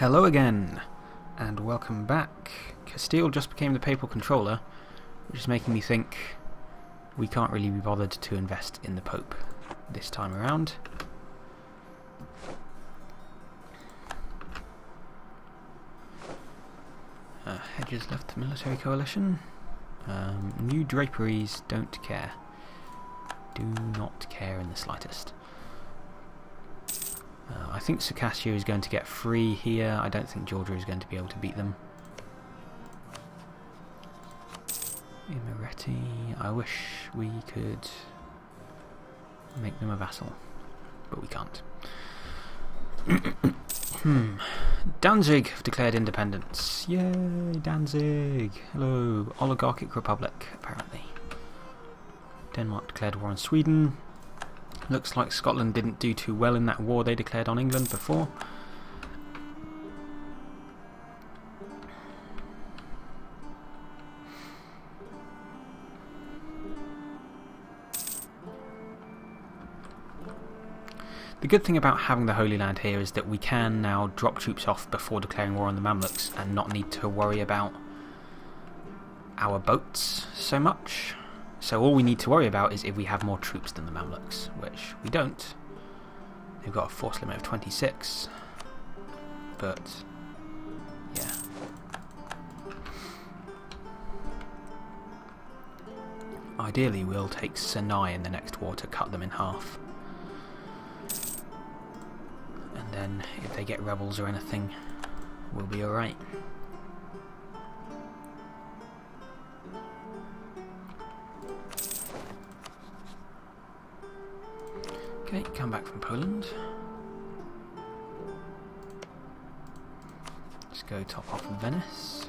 Hello again, and welcome back. Castile just became the papal controller, which is making me think we can't really be bothered to invest in the Pope this time around. Hedges left the military coalition. New draperies, don't care. Do not care in the slightest. I think Circassio is going to get free here. I don't think Georgia is going to be able to beat them. Imereti, I wish we could make them a vassal, but we can't. Danzig have declared independence. Yay, Danzig! Hello, oligarchic republic, apparently. Denmark declared war on Sweden. Looks like Scotland didn't do too well in that war they declared on England before. The good thing about having the Holy Land here is that we can now drop troops off before declaring war on the Mamluks and not need to worry about our boats so much. So all we need to worry about is if we have more troops than the Mamluks, which we don't. They've got a force limit of 26, but yeah. Ideally we'll take Sinai in the next war to cut them in half. And then if they get rebels or anything, we'll be alright. Okay, come back from Poland. Let's go top off Venice.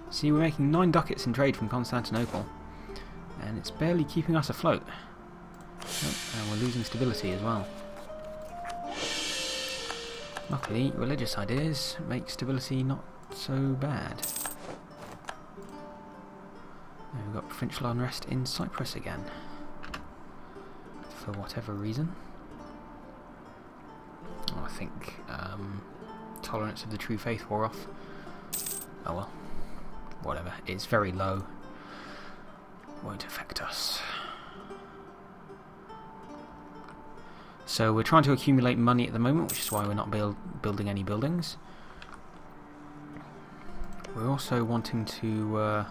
See, we're making 9 ducats in trade from Constantinople, and it's barely keeping us afloat. Oh, and we're losing stability as well. Luckily, religious ideas make stability not so bad. We've got provincial unrest in Cyprus again, for whatever reason. Oh, I think tolerance of the true faith wore off. Oh well, whatever. It's very low. Won't affect us. So we're trying to accumulate money at the moment, which is why we're not building any buildings. We're also wanting to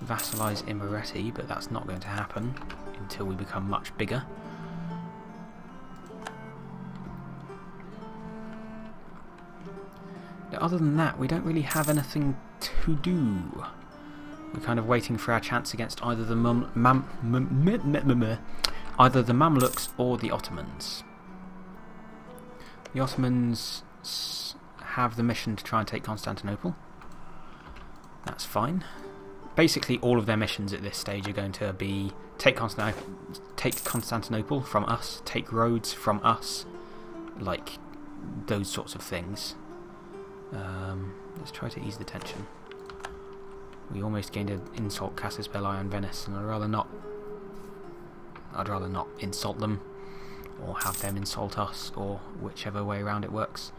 vassalize Imereti, but that's not going to happen until we become much bigger. Now, other than that, we don't really have anything to do. We're kind of waiting for our chance against either the Mamluks or the Ottomans. The Ottomans have the mission to try and take Constantinople. That's fine. Basically, all of their missions at this stage are going to be take Constantinople from us, take Rhodes from us, like those sorts of things. Let's try to ease the tension. We almost gained an insult Casus Belli on Venice, and I'd rather not insult them, or have them insult us, or whichever way around it works.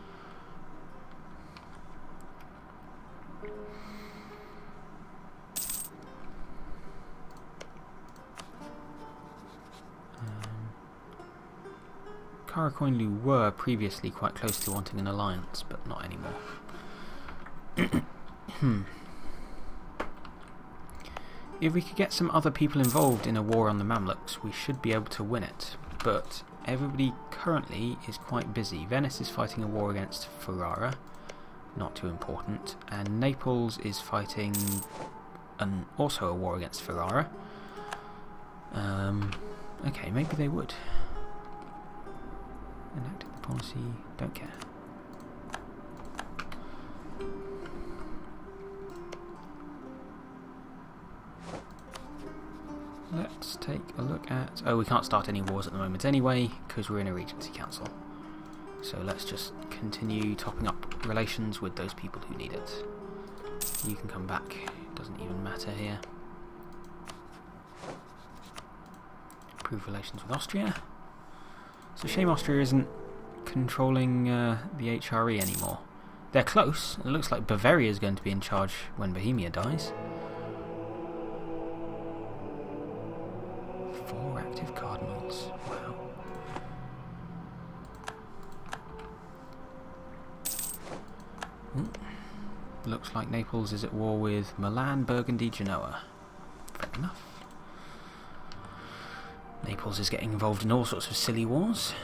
Karakoinlu were previously quite close to wanting an alliance, but not anymore. If we could get some other people involved in a war on the Mamluks, we should be able to win it, but everybody currently is quite busy. Venice is fighting a war against Ferrara, not too important, and Naples is fighting also a war against Ferrara. Okay, maybe they would. Enacted the policy, don't care. Let's take a look at... Oh, we can't start any wars at the moment anyway, because we're in a Regency Council. So let's just continue topping up relations with those people who need it. You can come back, it doesn't even matter here. Improve relations with Austria. It's a shame Austria isn't controlling the HRE anymore. They're close. It looks like Bavaria is going to be in charge when Bohemia dies. 4 active cardinals. Wow. Looks like Naples is at war with Milan, Burgundy, Genoa. Fair enough. Naples is getting involved in all sorts of silly wars.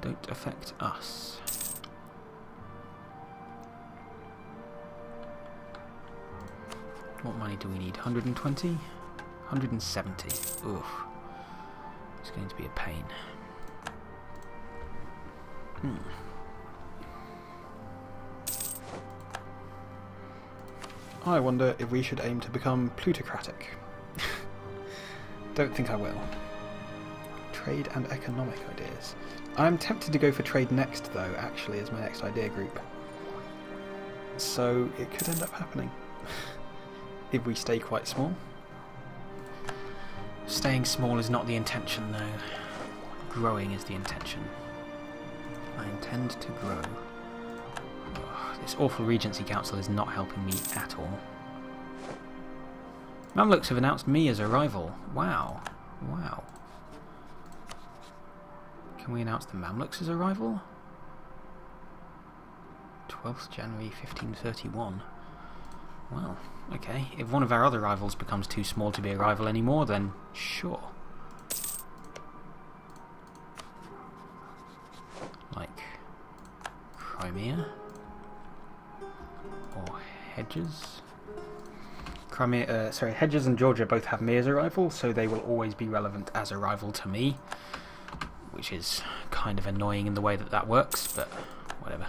Don't affect us. What money do we need? 120? 170. Oof. It's going to be a pain. I wonder if we should aim to become plutocratic. Don't think I will. Trade and economic ideas. I'm tempted to go for trade next, though, actually, as my next idea group. So it could end up happening. If we stay quite small. Staying small is not the intention, though. Growing is the intention. I intend to grow. Ugh, this awful Regency Council is not helping me at all. Mamluks have announced me as a rival. Wow. Wow. Can we announce the Mamluks as a rival? 12th January 1531. Well, okay. If one of our other rivals becomes too small to be a rival anymore, then sure. Like Crimea? Or Hedges? Crimea, Hedges and Georgia both have me as a rival, so they will always be relevant as a rival to me. Which is kind of annoying in the way that that works, but whatever.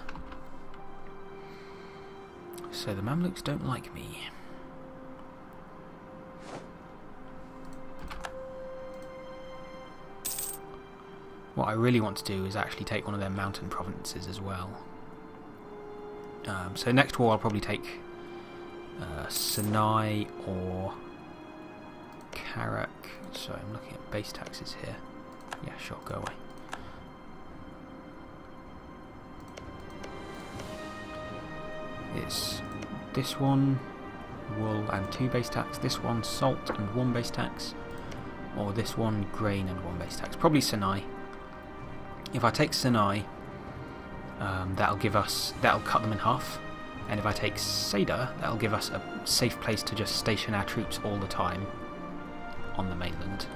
So the Mamluks don't like me. What I really want to do is actually take one of their mountain provinces as well. So next war I'll probably take Sinai or Karak. Sorry, I'm looking at base taxes here. Yeah, sure, go away. It's this one, wool and 2 base tax, this one salt and 1 base tax, or this one grain and 1 base tax. Probably Sinai. If I take Sinai, that'll cut them in half, and if I take Cedar, that'll give us a safe place to just station our troops all the time on the mainland.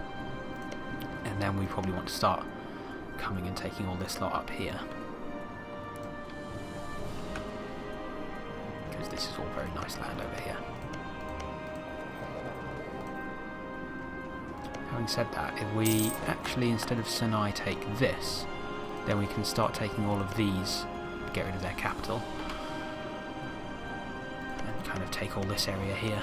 And then we probably want to start coming and taking all this lot up here. Because this is all very nice land over here. Having said that, if we actually, instead of Sinai, take this, then we can start taking all of these, get rid of their capital, and kind of take all this area here.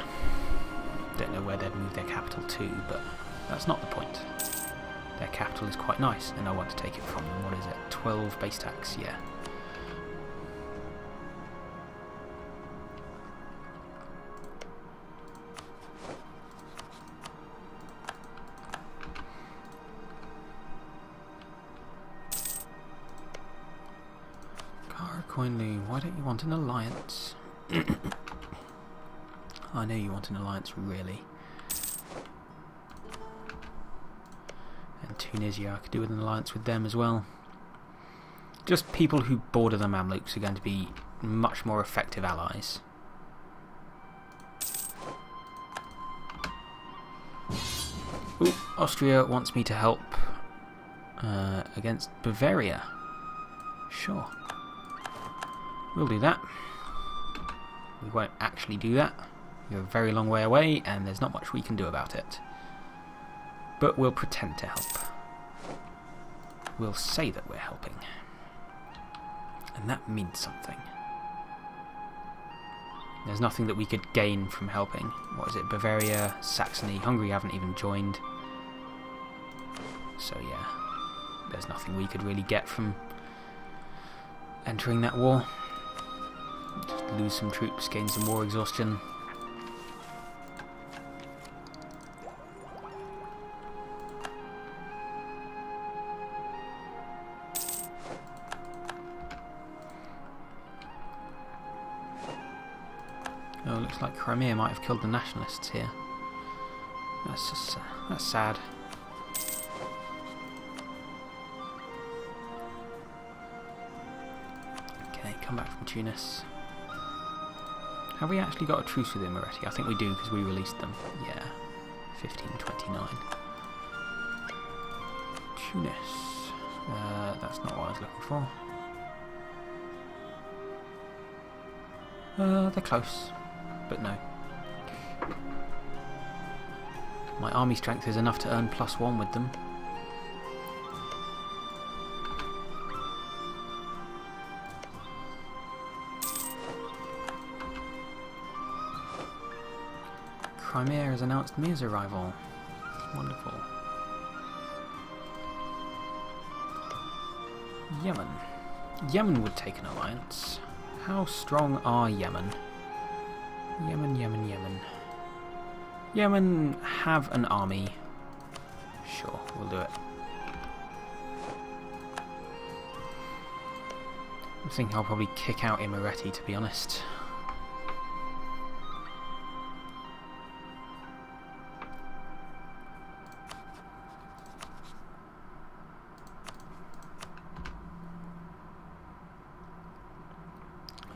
Don't know where they'd move their capital to, but that's not the point. Their capital is quite nice, and I want to take it from them. What is it? 12 base tax, yeah. Karakoinlu, why don't you want an alliance? I know you want an alliance, really. And Tunisia, I could do with an alliance with them as well. Just people who border the Mamluks are going to be much more effective allies. Ooh, Austria wants me to help against Bavaria. Sure. We'll do that. We won't actually do that. You're a very long way away and there's not much we can do about it. But we'll pretend to help. We'll say that we're helping. And that means something. There's nothing that we could gain from helping. What is it? Bavaria, Saxony, Hungary haven't even joined. So yeah, there's nothing we could really get from entering that war. Just lose some troops, gain some war exhaustion. Looks like Crimea might have killed the nationalists here. That's sad. Okay, come back from Tunis. Have we actually got a truce with Imereti? I think we do because we released them. Yeah, 1529. Tunis. That's not what I was looking for. They're close, but no. My army strength is enough to earn +1 with them. Crimea has announced me as a rival. Wonderful. Yemen. Yemen would take an alliance. How strong are Yemen? Yemen. Yemen have an army. Sure, we'll do it. I think I'll probably kick out Imereti, to be honest.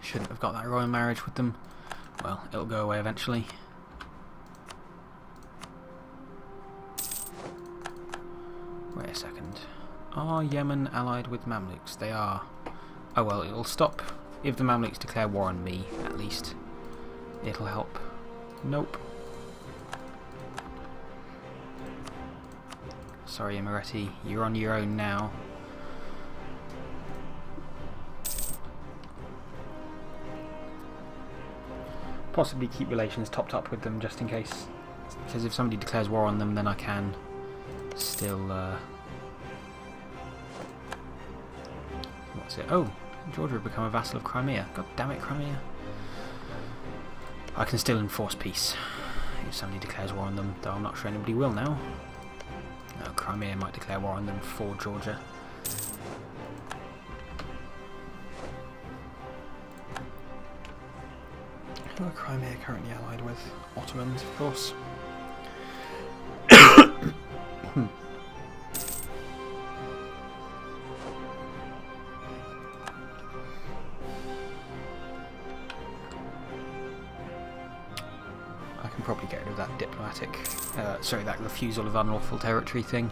Shouldn't have got that royal marriage with them. Well, it'll go away eventually. Wait a second. Are Yemen allied with Mamluks? They are. Oh well, it'll stop if the Mamluks declare war on me, at least. It'll help. Nope. Sorry, Imereti, you're on your own now. Possibly keep relations topped up with them just in case, because if somebody declares war on them, then I can still what's it? Oh, Georgia have become a vassal of Crimea. God damn it, Crimea. I can still enforce peace if somebody declares war on them, though I'm not sure anybody will now. No, Crimea might declare war on them for Georgia. Who are Crimea currently allied with? Ottomans, of course. I can probably get rid of that diplomatic, that refusal of unlawful territory thing.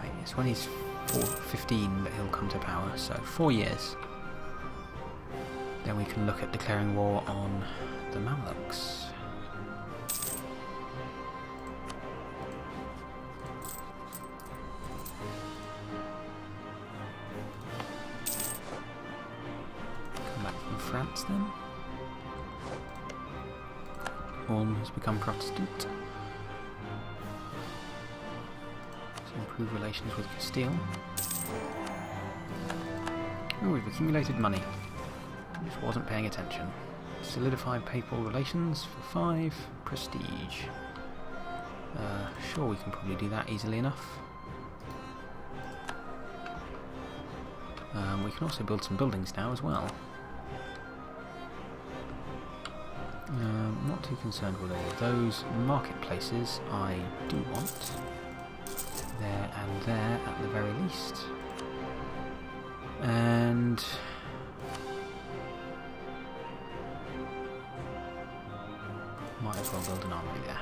Right, it's when he's 15 that he'll come to power, so 4 years. Then we can look at declaring war on the Mamluks. Come back from France then. Ulm has become Protestant. Improve relations with Castile. Oh, we've accumulated money. Just wasn't paying attention. Solidify papal relations for 5. Prestige. Sure, we can probably do that easily enough. We can also build some buildings now as well. Not too concerned with all of those. Marketplaces I do want. There and there at the very least. And might as well build an armory there.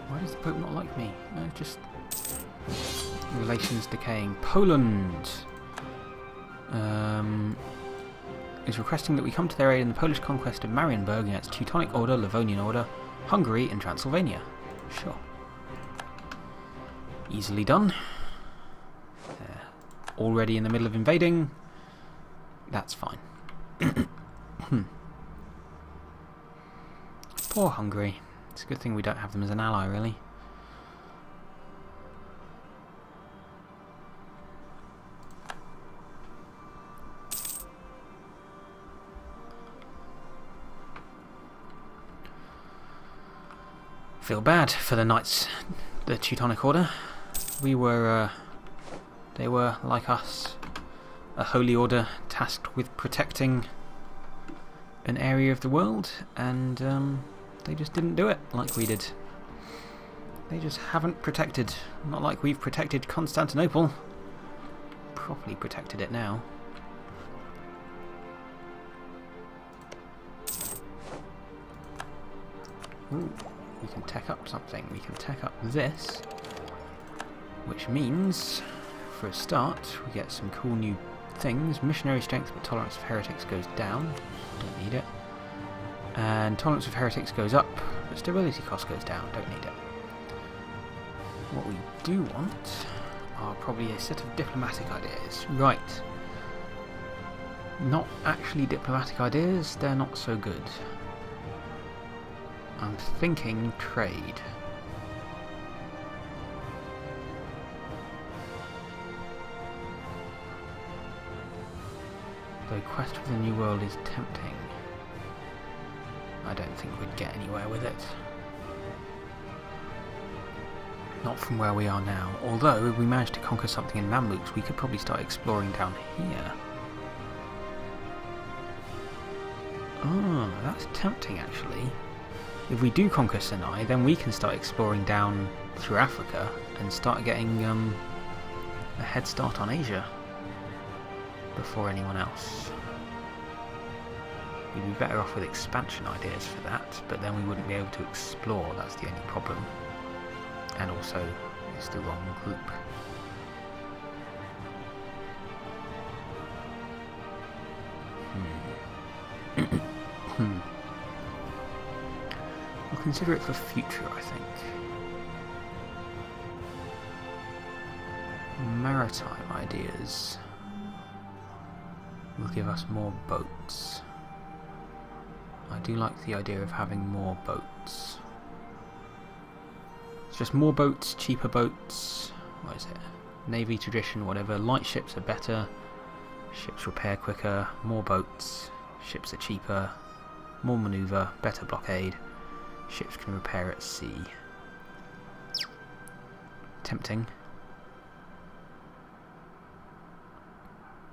Why does the Pope not like me? No, just relations decaying. Poland is requesting that we come to their aid in the Polish conquest of Marienburg against Teutonic Order, Livonian Order, Hungary and Transylvania. Sure. Easily done. Already in the middle of invading. That's fine. Poor Hungary. It's a good thing we don't have them as an ally, really. Feel bad for the Knights, the Teutonic Order. We were, they were, like us, a holy order tasked with protecting an area of the world, and they just didn't do it like we did. They just haven't protected. Not like we've protected Constantinople. Properly protected it now. Ooh, we can tech up something. We can tech up this, which means, for a start, we get some cool new things. Missionary strength, but tolerance of heretics goes down. Don't need it. And tolerance of heretics goes up, but stability cost goes down. Don't need it. What we do want are probably a set of diplomatic ideas. Right. Not actually diplomatic ideas, they're not so good. I'm thinking trade. Though quest for the New World is tempting, I don't think we'd get anywhere with it. Not from where we are now. Although, if we managed to conquer something in Mamluks, we could probably start exploring down here. Oh, that's tempting actually. If we do conquer Sinai, then we can start exploring down through Africa and start getting a head start on Asia before anyone else. We'd be better off with expansion ideas for that, but then we wouldn't be able to explore, that's the only problem. And also, it's the wrong group. We'll consider it for future, I think. Maritime ideas will give us more boats. I do like the idea of having more boats. It's just more boats, cheaper boats. What is it? Navy tradition, whatever. Light ships are better. Ships repair quicker. More boats. Ships are cheaper. More manoeuvre. Better blockade. Ships can repair at sea. Tempting.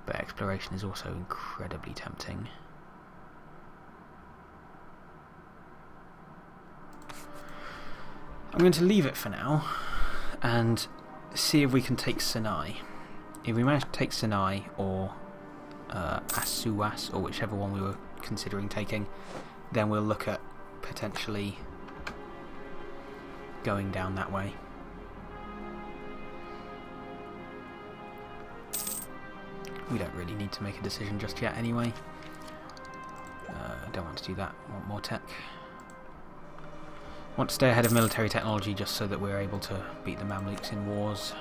But exploration is also incredibly tempting. I'm going to leave it for now and see if we can take Sinai. If we manage to take Sinai or Asuas, or whichever one we were considering taking, then we'll look at potentially going down that way. We don't really need to make a decision just yet anyway. Don't want to do that. Want more tech. Want to stay ahead of military technology just so that we're able to beat the Mamluks in wars.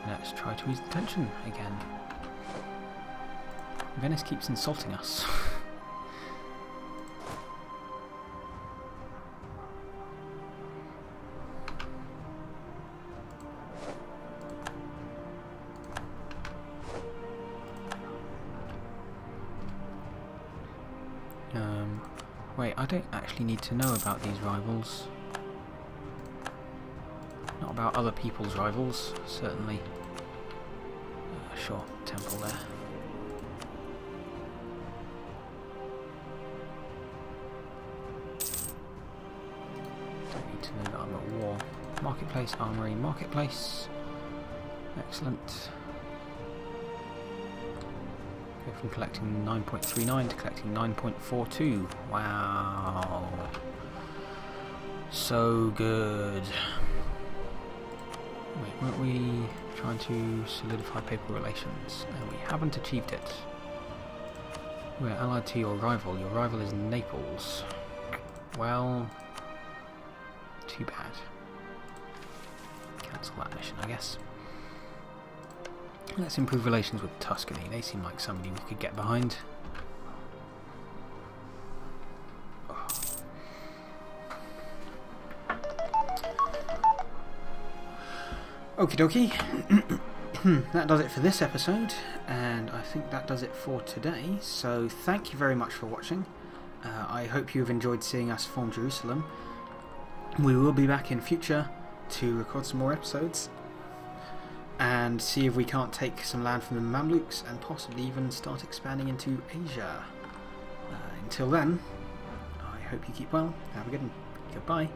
Let's try to ease the tension again. Venice keeps insulting us. Wait, I don't actually need to know about these rivals. Not about other people's rivals, certainly. Sure, temple there. Don't need to know that I'm at war. Marketplace, armory, marketplace. Excellent. Go from collecting 9.39 to collecting 9.42. Wow. So good. Wait, weren't we trying to solidify paper relations? And we haven't achieved it. We're allied to your rival. Your rival is Naples. Well, too bad. Cancel that mission, I guess. Let's improve relations with Tuscany. They seem like somebody we could get behind. Okie dokie. That does it for this episode, and I think that does it for today. So thank you very much for watching. I hope you've enjoyed seeing us form Jerusalem. We will be back in future to record some more episodes and see if we can't take some land from the Mamluks and possibly even start expanding into Asia. Until then, I hope you keep well. Have a good one. Goodbye.